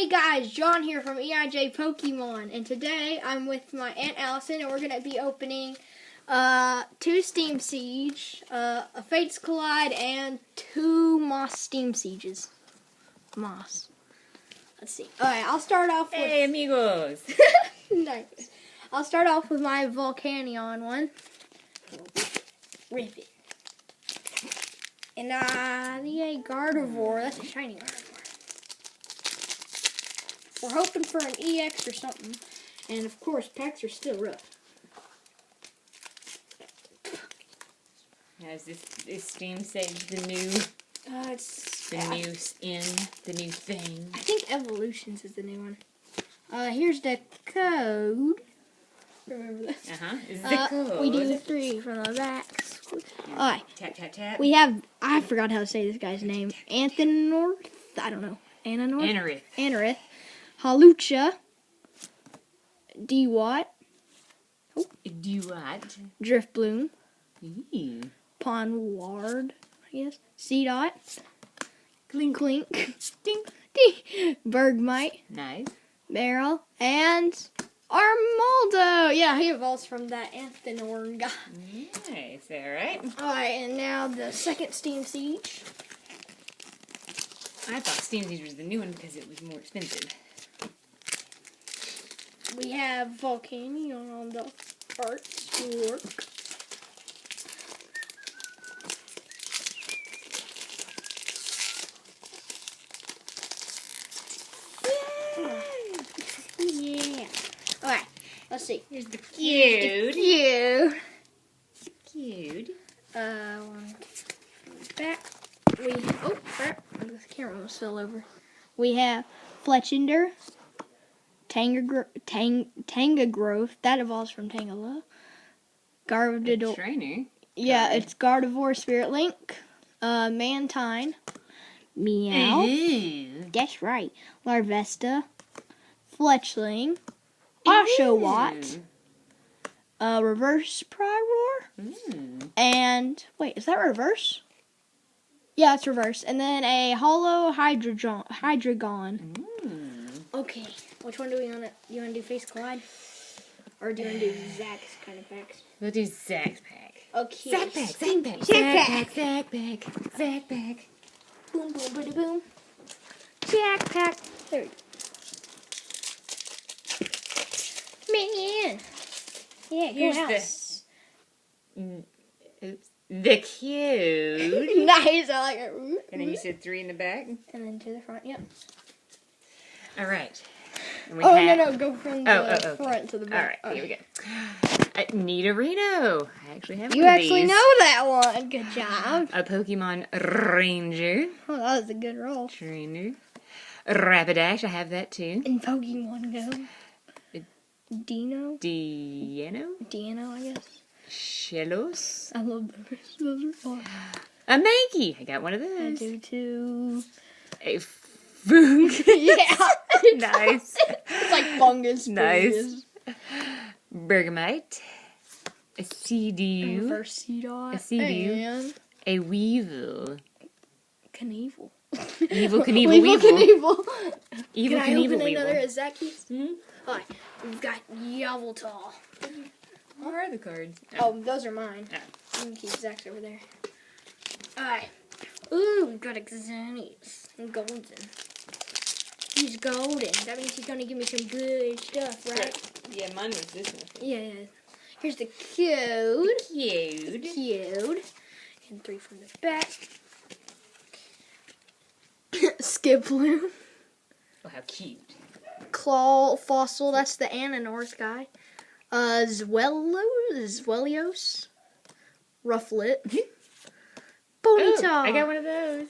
Hey guys, John here from EIJ Pokemon, and today I'm with my Aunt Allison, and we're going to be opening 2 Steam Siege, a Fates Collide, and 2 Moss Steam Sieges. Moss. Let's see. Alright, I'll start off with... Hey, amigos! Nice. I'll start off with my Volcanion one. Rip it. And the Gardevoir, that's a shiny Gardevoir. We're hoping for an EX or something. And of course, packs are still rough. Now, is this Steam Sage the new thing? I think Evolutions is the new one. Here's the code. Remember that? Is the code. We do 3 from the backs. Alright. Tap, tap, tap. We have, I forgot how to say this guy's name. Anthenorth? I don't know. Anorith. Anorith. Halucha. Dewott. Dewott. Driftbloom. Ooh. Ponward, I guess. Seedot. Clink. Clink. Ding. Ding. Bergmite. Nice. Barrel. And Armaldo. Yeah, he evolves from that Anthenorn guy. Nice. Alright. Alright, and now the second Steam Siege. I thought Steam Siege was the new one because it was more expensive. We have Volcanion on the artwork. Yeah. Alright, let's see. Here's the Cute. One back. Oh crap! The camera almost fell over. We have Fletchinder, Tangagrowth. That evolves from Tangela. Gardevoir. Trainer. Yeah, it's Gardevoir Spirit Link. Mantine. Meow. Ooh. That's right. Larvesta. Fletchling. Oshawott. Reverse Priroar. And wait, is that reverse? Yeah, it's reverse. And then a Hollow Hydreigon. Okay, which one do we want to? You want to do Face Collide, or do you want to do Zach's kind of packs? We'll do Zach's pack. Okay. Zach pack. Boom, boom, boom, boom. Jack pack. There we go. Man. Yeah, Here's go house. the cute. Nice, I like it. And then you said 3 in the back. And then to the front, yep. All right. And we No, go from the okay. front to the back. All right, here we go. Nidorino. I actually have You one of actually these. know that one. Good job. A Pokemon Ranger. Oh, that was a good roll. Trainer. Rapidash. I have that too. In Pokemon Go. Dino, I guess. Shellos. I love those. Those are fun. A Mankey. I got one of I those. do too. A Fook. Yeah. Nice. It's like fungus. Nice. Bergamite. A Seedue. Reverse Seedot. A Seedue. And A Weevil. Knievel. Evil Knievel Weevil. Knievel. Evil Can I Knievel open Weevil. another Zaki's? Hmm? Alright, we've got Yveltal. Where are the cards? Oh, those are mine. Oh. You can keep Zach's over there. Alright. Ooh, we've got Exanius. And Golden. He's golden. That means he's gonna give me some good stuff, right? Yeah, mine was this one. Yeah. Here's the code. Cute. Cute. And 3 from the back. Skiploom. Oh, how cute. Claw Fossil. That's the Ananorth guy. Zwelios. Rufflet. Ponyta. Oh, I got one of those.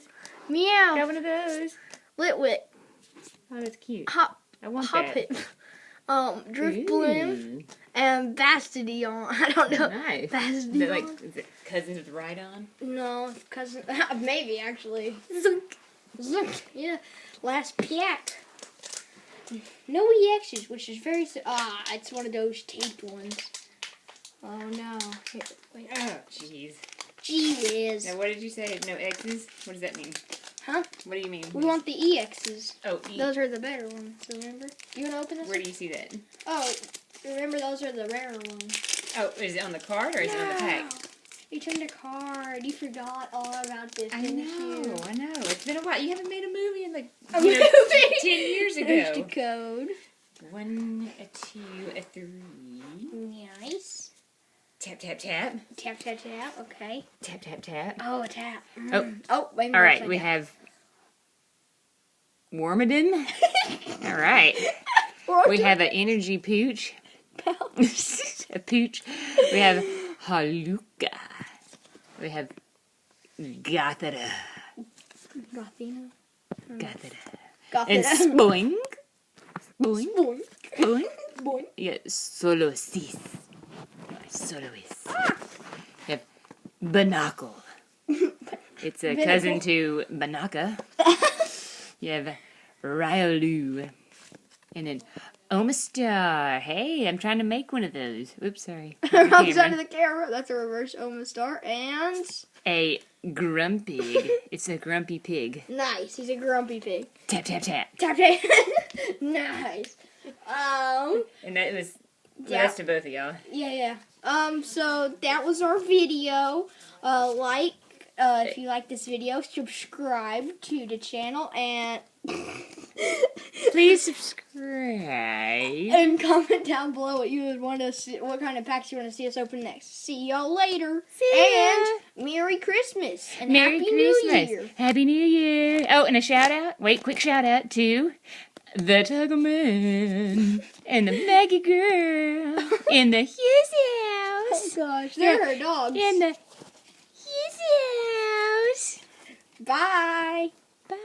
Meow. Got one of those. Litwit. Oh, that's cute. Hop. I want Hoppit. that. Driftbloom. And Bastidion. I don't know. Nice. Bastidion. Is it cousins with Rhydon? No, cousin. Maybe actually. Zunk. Zunk. Yeah. Last Piak. No EXs, which is very. It's one of those taped ones. Oh no. Here, wait. Oh, jeez. Gee whiz. Now, what did you say? No X's? What does that mean? Huh? What do you mean? We want the EXs. Oh, Those are the better ones, remember? You want to open this Where one? do you see that? Oh, remember those are the rarer ones. Oh, is it on the card or is it on the pack? You turned a card. You forgot all about this, I didn't know, you? I know. It's been a while. You haven't made a movie in like A 10 movie? years There's the ago. code. 1, a 2, a 3. Nice. Tap, tap, tap. Tap, tap, tap. Okay. Tap, tap, tap. Oh, a tap. Oh. Oh, wait. All right, we have Wormadin. All right. We have an energy pooch. A pooch. We have Haluka. We have Gothita. Gothina. Gothita. And Spoink. Spoink. Boink. Spoink. Boink. Yeah, Solosis. Soloist. We have Binacle. It's a cousin to Banaka. You have Riolu. And then Omastar. Hey, I'm trying to make one of those. Oops, sorry. Outside of the camera. That's a reverse Omastar. And A Grumpig. It's a grumpy pig. nice. He's a grumpy pig. Tap, tap, tap. Tap, tap. Nice. And that was the Yeah. rest of both of y'all. Yeah. So that was our video. If you like this video, subscribe to the channel and Please subscribe. and comment down below what you would want to see, what kind of packs you want to see us open next. See y'all later. And Merry Christmas and Merry Happy Christmas. New Year. Happy New Year. Oh, and a shout out. Wait, quick shout out to the Tuggleman and the Maggie girl in the Hughes Oh house. gosh, they're her dogs. In the Hughes house. Bye.